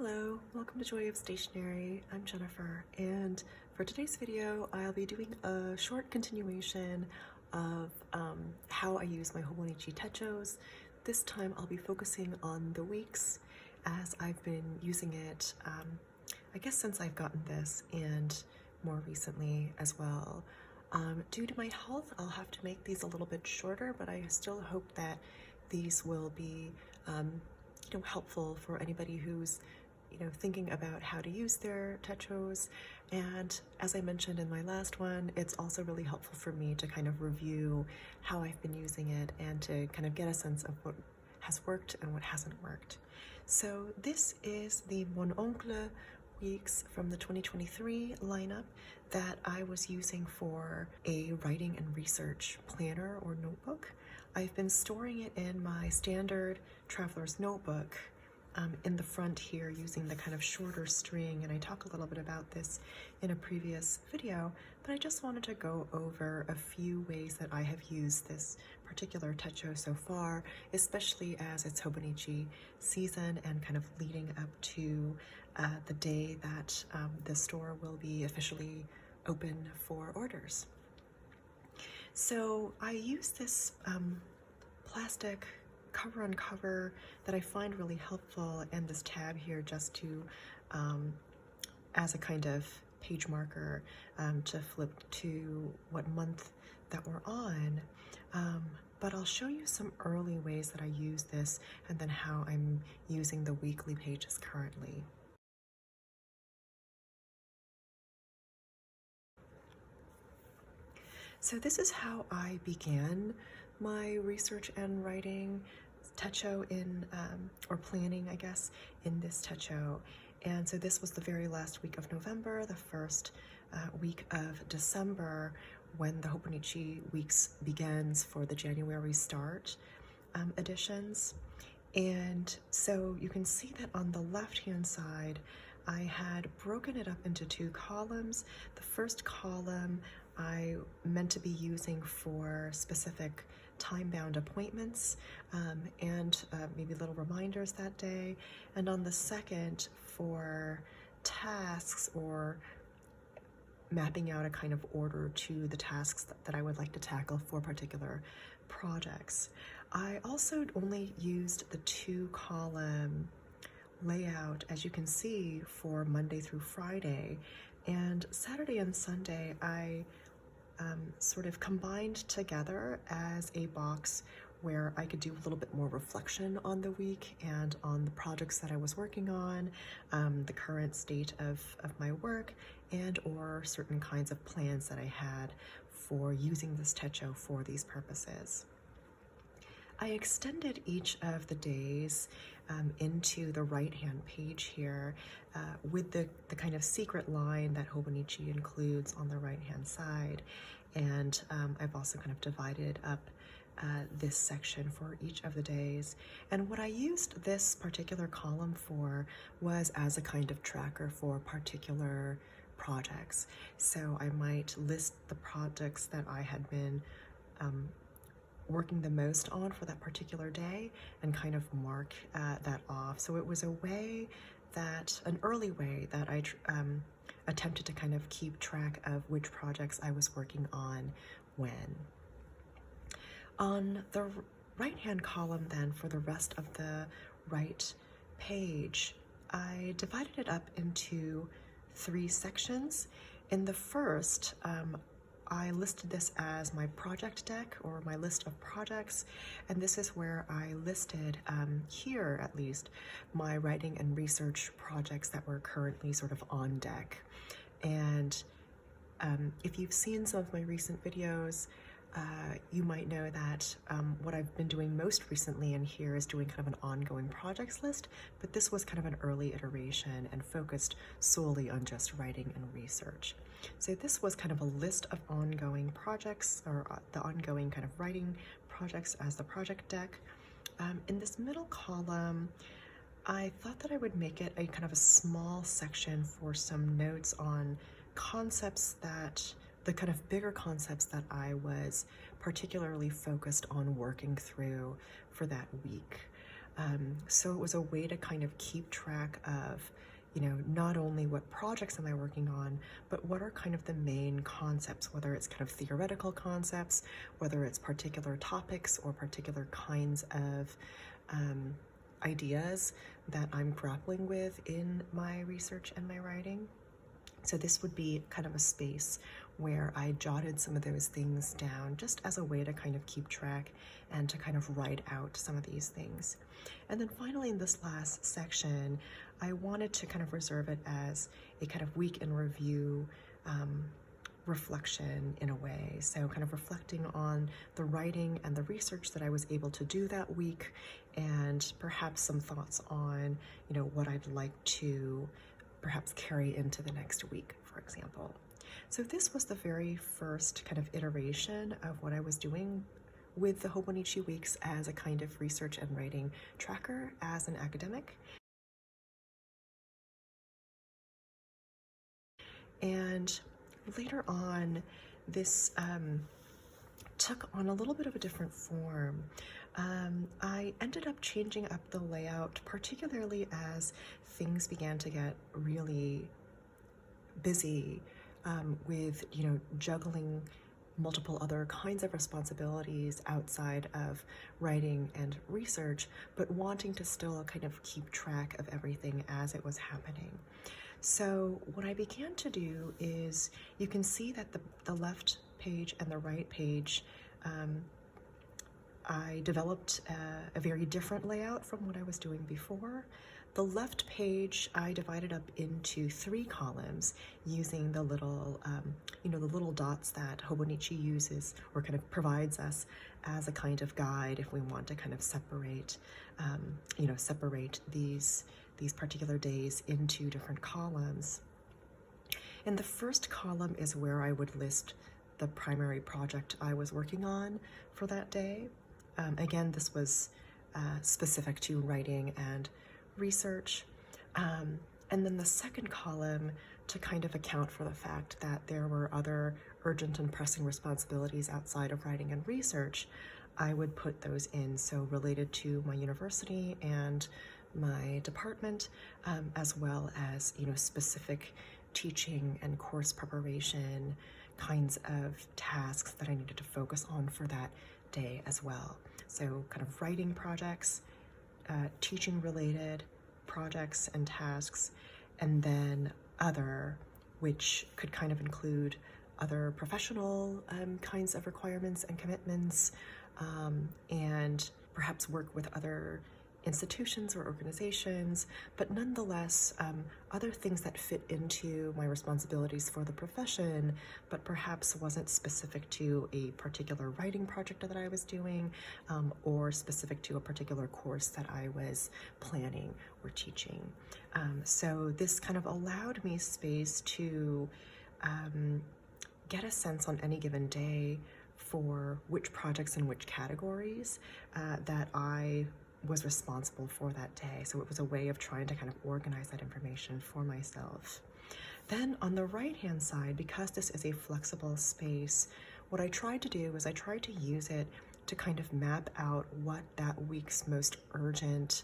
Hello, welcome to Joy of Stationery. I'm Jennifer, and for today's video, I'll be doing a short continuation of how I use my Hobonichi Techos. This time I'll be focusing on the weeks, as I've been using it, I guess since I've gotten this, and more recently as well. Due to my health, I'll have to make these a little bit shorter, but I still hope that these will be helpful for anybody who's thinking about how to use their Techos. And as I mentioned in my last one, it's also really helpful for me to kind of review how I've been using it and to kind of get a sense of what has worked and what hasn't worked. So this is the Mon Oncle Weeks from the 2023 lineup that I was using for a writing and research planner or notebook. I've been storing it in my standard traveler's notebook in the front here using the kind of shorter string, and I talk a little bit about this in a previous video, but I just wanted to go over a few ways that I have used this particular Techo so far, especially as it's Hobonichi season and kind of leading up to the day that the store will be officially open for orders. So I use this plastic cover on cover that I find really helpful, and this tab here just to as a kind of page marker to flip to what month that we're on, but I'll show you some early ways that I use this and then how I'm using the weekly pages currently. So this is how I began my research and writing Techo in, or planning, I guess, in this Techo. And so this was the very last week of November, the first week of December, when the Hobonichi Weeks begins for the January start editions. And so you can see that on the left-hand side, I had broken it up into two columns. The first column I meant to be using for specific time-bound appointments and maybe little reminders that day. And on the second, for tasks or mapping out a kind of order to the tasks that I would like to tackle for particular projects. I also only used the two-column layout, as you can see, for Monday through Friday, and Saturday and Sunday I sort of combined together as a box where I could do a little bit more reflection on the week and on the projects that I was working on, the current state of my work, and or certain kinds of plans that I had for using this Techo for these purposes. I extended each of the days into the right-hand page here with the kind of secret line that Hobonichi includes on the right-hand side. And I've also kind of divided up this section for each of the days. And what I used this particular column for was as a kind of tracker for particular projects. So I might list the projects that I had been working the most on for that particular day and kind of mark that off. So it was a way that, an early way that I attempted to kind of keep track of which projects I was working on when. On the right-hand column then, for the rest of the right page, I divided it up into three sections. In the first, I listed this as my project deck, or my list of projects, and this is where I listed, here at least, my writing and research projects that were currently sort of on deck. And if you've seen some of my recent videos, you might know that what I've been doing most recently in here is doing kind of an ongoing projects list, but this was kind of an early iteration and focused solely on just writing and research. So this was kind of a list of ongoing projects, or the ongoing kind of writing projects as the project deck. In this middle column, I thought that I would make it a kind of a small section for some notes on concepts that, the kind of bigger concepts that I was particularly focused on working through for that week. So it was a way to kind of keep track of, not only what projects am I working on, but what are kind of the main concepts, whether it's kind of theoretical concepts, whether it's particular topics or particular kinds of ideas that I'm grappling with in my research and my writing. So this would be kind of a space where I jotted some of those things down just as a way to kind of keep track and to kind of write out some of these things. And then finally in this last section, I wanted to kind of reserve it as a kind of week in review reflection in a way. So kind of reflecting on the writing and the research that I was able to do that week, and perhaps some thoughts on, what I'd like to perhaps carry into the next week, for example. So this was the very first kind of iteration of what I was doing with the Hobonichi Weeks as a kind of research and writing tracker as an academic. And later on, this took on a little bit of a different form. I ended up changing up the layout, particularly as things began to get really busy with, juggling multiple other kinds of responsibilities outside of writing and research, but wanting to still kind of keep track of everything as it was happening. So what I began to do is, you can see that the left page and the right page, I developed a very different layout from what I was doing before. The left page I divided up into 3 columns using the little, the little dots that Hobonichi uses, or kind of provides us as a kind of guide if we want to kind of separate, separate these particular days into different columns. And the first column is where I would list the primary project I was working on for that day. Again, this was specific to writing and research. And then the second column, to kind of account for the fact that there were other urgent and pressing responsibilities outside of writing and research, I would put those in, so related to my university and my department, as well as, specific teaching and course preparation kinds of tasks that I needed to focus on for that day as well. So kind of writing projects, teaching related projects and tasks, and then other, which could kind of include other professional kinds of requirements and commitments, and perhaps work with other institutions or organizations, but nonetheless other things that fit into my responsibilities for the profession, but perhaps wasn't specific to a particular writing project that I was doing, or specific to a particular course that I was planning or teaching. So this kind of allowed me space to get a sense on any given day for which projects and which categories that I was responsible for that day. So it was a way of trying to kind of organize that information for myself. Then on the right-hand side, because this is a flexible space, what I tried to do was I tried to use it to kind of map out what that week's most urgent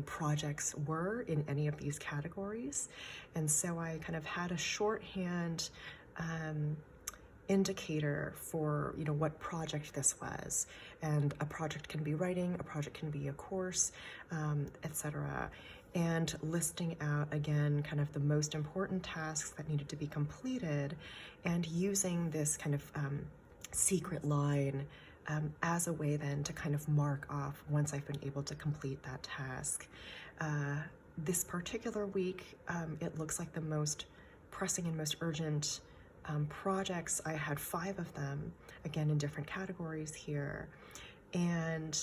projects were in any of these categories. And so I kind of had a shorthand indicator for what project this was, and a project can be writing, a project can be a course, etc., and listing out again kind of the most important tasks that needed to be completed, and using this kind of secret line as a way then to kind of mark off once I've been able to complete that task. This particular week, it looks like the most pressing and most urgent projects, I had 5 of them, again in different categories here, and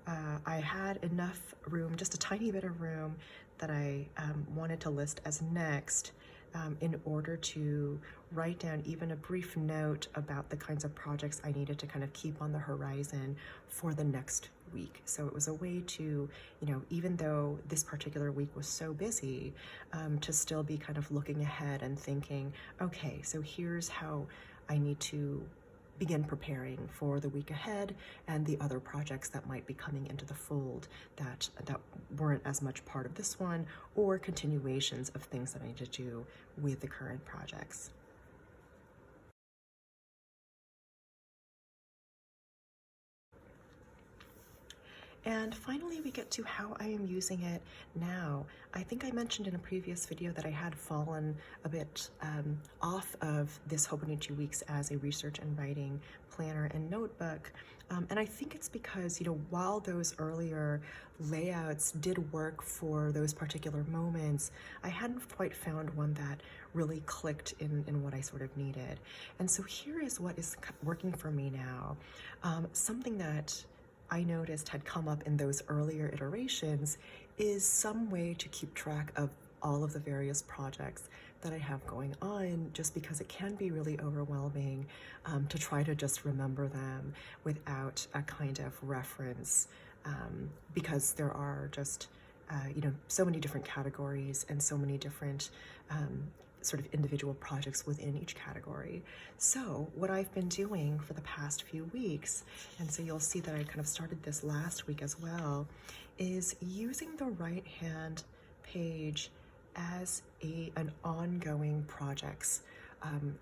I had enough room, just a tiny bit of room, that I wanted to list as next, in order to write down even a brief note about the kinds of projects I needed to kind of keep on the horizon for the next week. So it was a way to, even though this particular week was so busy, to still be kind of looking ahead and thinking, okay, so here's how I need to begin preparing for the week ahead and the other projects that might be coming into the fold that weren't as much part of this one, or continuations of things that I need to do with the current projects. And finally, we get to how I am using it now. I think I mentioned in a previous video that I had fallen a bit off of this Hobonichi Weeks as a research and writing planner and notebook. And I think it's because, while those earlier layouts did work for those particular moments, I hadn't quite found one that really clicked in what I sort of needed. And so here is what is working for me now. Something that I noticed had come up in those earlier iterations is some way to keep track of all of the various projects that I have going on, just because it can be really overwhelming to try to just remember them without a kind of reference, because there are just so many different categories and so many different sort of individual projects within each category. So what I've been doing for the past few weeks, and so you'll see that I kind of started this last week as well, is using the right-hand page as an ongoing projects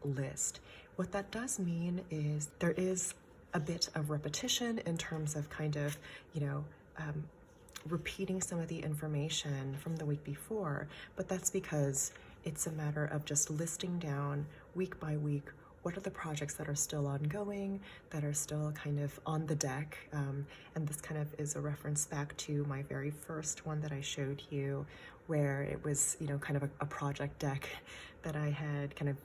list. What that does mean is there is a bit of repetition in terms of kind of, repeating some of the information from the week before, but that's because it's a matter of just listing down week by week what are the projects that are still ongoing, that are still kind of on the deck. And this kind of is a reference back to my very first one that I showed you, where it was, kind of a project deck that I had kind of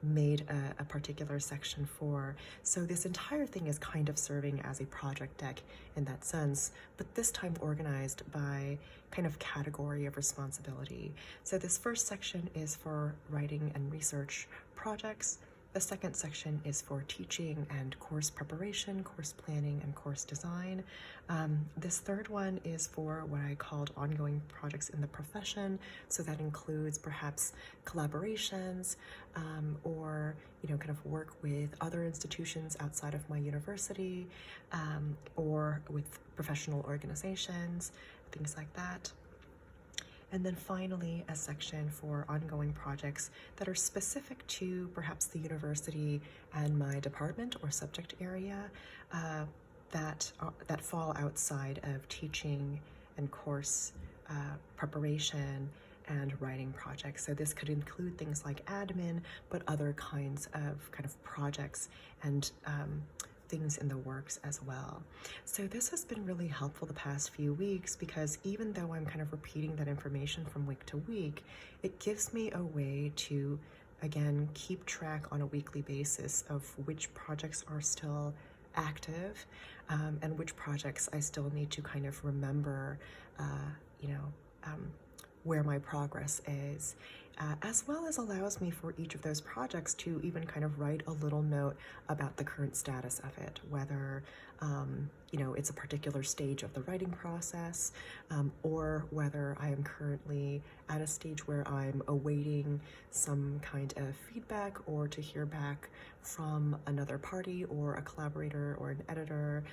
made a particular section for. So this entire thing is kind of serving as a project deck in that sense, but this time organized by kind of category of responsibility. So this first section is for writing and research projects. The second section is for teaching and course preparation, course planning, and course design. This third one is for what I called ongoing projects in the profession. So that includes perhaps collaborations or, kind of work with other institutions outside of my university or with professional organizations, things like that. And then finally, a section for ongoing projects that are specific to perhaps the university and my department or subject area that fall outside of teaching and course preparation and writing projects. So this could include things like admin, but other kinds of kind of projects and things in the works as well. So this has been really helpful the past few weeks, because even though I'm kind of repeating that information from week to week, it gives me a way to, again, keep track on a weekly basis of which projects are still active and which projects I still need to kind of remember, where my progress is. As well as allows me for each of those projects to even kind of write a little note about the current status of it, whether it's a particular stage of the writing process, or whether I am currently at a stage where I'm awaiting some kind of feedback or to hear back from another party or a collaborator or an editor,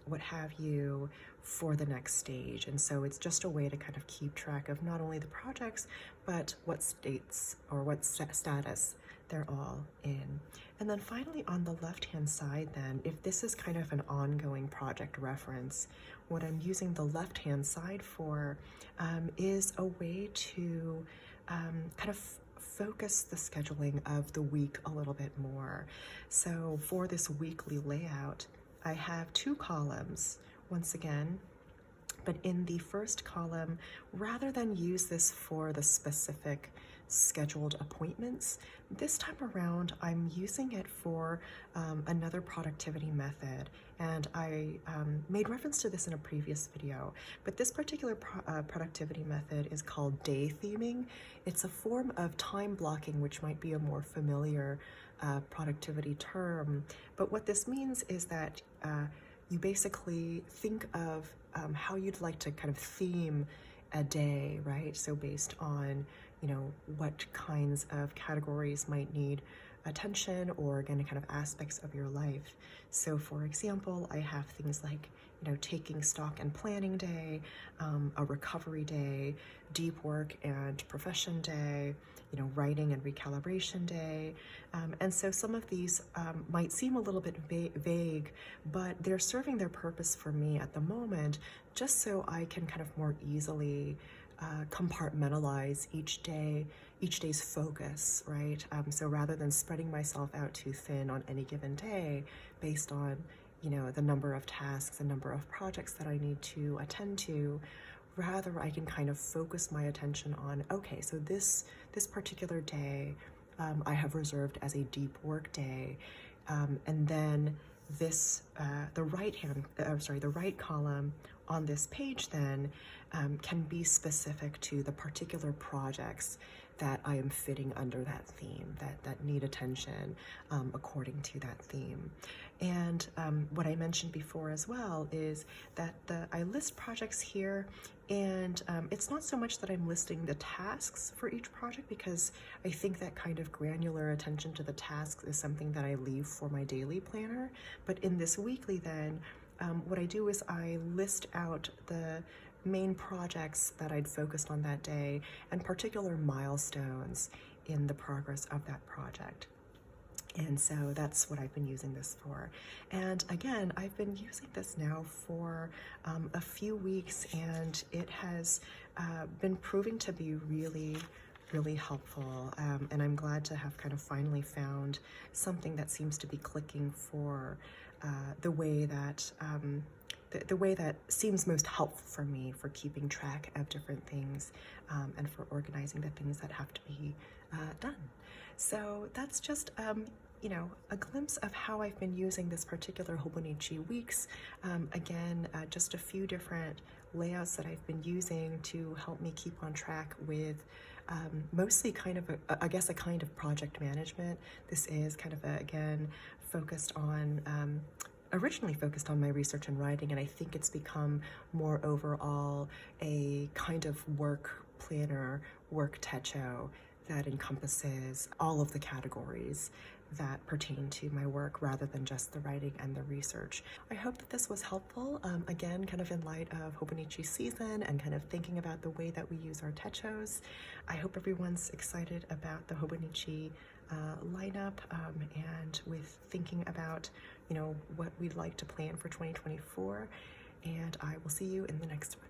what have you, for the next stage. And so it's just a way to kind of keep track of not only the projects, but what states or what status they're all in. And then finally, on the left-hand side then, if this is kind of an ongoing project reference, what I'm using the left-hand side for is a way to kind of focus the scheduling of the week a little bit more. So for this weekly layout, I have two columns, once again, but in the first column, rather than use this for the specific scheduled appointments, this time around I'm using it for another productivity method. And I made reference to this in a previous video, but this particular productivity method is called day theming. It's a form of time blocking, which might be a more familiar productivity term. But what this means is that you basically think of how you'd like to kind of theme a day, right? So based on, what kinds of categories might need attention or again kind of aspects of your life. So for example, I have things like, you know, taking stock and planning day, a recovery day, deep work and profession day, you know, writing and recalibration day. And so some of these might seem a little bit vague, but they're serving their purpose for me at the moment, just so I can kind of more easily compartmentalize each day's focus, right? So rather than spreading myself out too thin on any given day based on, you know, the number of tasks, the number of projects that I need to attend to, rather I can kind of focus my attention on, okay, so this particular day I have reserved as a deep work day, and then this the right column on this page then can be specific to the particular projects that I am fitting under that theme, that need attention according to that theme. And what I mentioned before as well is that I list projects here, and it's not so much that I'm listing the tasks for each project, because I think that kind of granular attention to the tasks is something that I leave for my daily planner. But in this weekly then, what I do is I list out the main projects that I'd focused on that day and particular milestones in the progress of that project. And so that's what I've been using this for. And again, I've been using this now for a few weeks, and it has been proving to be really helpful. And I'm glad to have kind of finally found something that seems to be clicking for the way that the way that seems most helpful for me for keeping track of different things and for organizing the things that have to be done. So that's just, you know, a glimpse of how I've been using this particular Hobonichi Weeks. Again, just a few different layouts that I've been using to help me keep on track with mostly kind of, I guess, a kind of project management. This is kind of, again, focused on originally focused on my research and writing, and I think it's become more overall a kind of work planner, work techo that encompasses all of the categories that pertain to my work rather than just the writing and the research. I hope that this was helpful, again, kind of in light of Hobonichi season and kind of thinking about the way that we use our techos. I hope everyone's excited about the Hobonichi lineup and with thinking about, you know, what we'd like to plan for 2024. And I will see you in the next one.